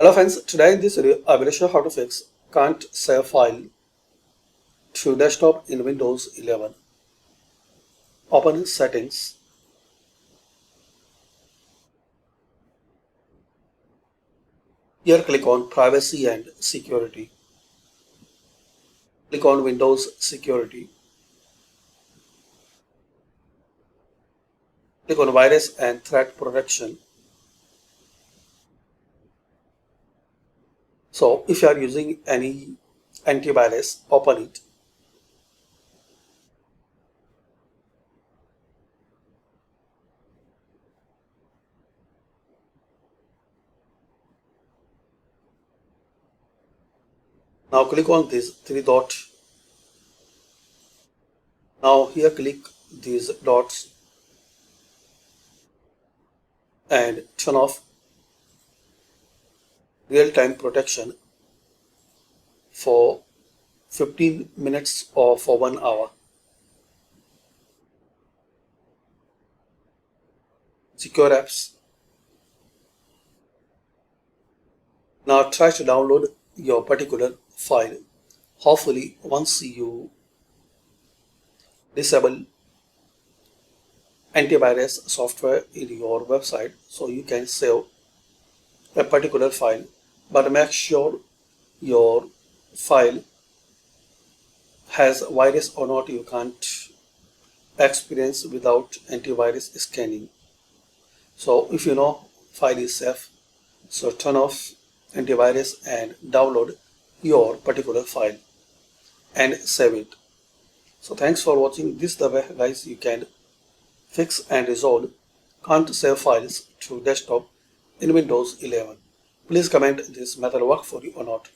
Hello friends, today in this video I will show how to fix can't save file to desktop in Windows 11. Open settings. Here click on privacy and security. Click on Windows security. Click on virus and threat protection. So if you are using any antivirus, open it. Now click on this three dot. Now here click these dots and turn off real-time protection for 15 minutes or for 1 hour. Secure apps. Now try to download your particular file. Hopefully once you disable antivirus software in your website, so you can save a particular file, but make sure your file has virus or not. You can't experience without antivirus scanning. So if you know file is safe, so turn off antivirus and download your particular file and save it. So thanks for watching. This is the way guys you can fix and resolve can't save files to desktop in Windows 11. Please comment this method work for you or not.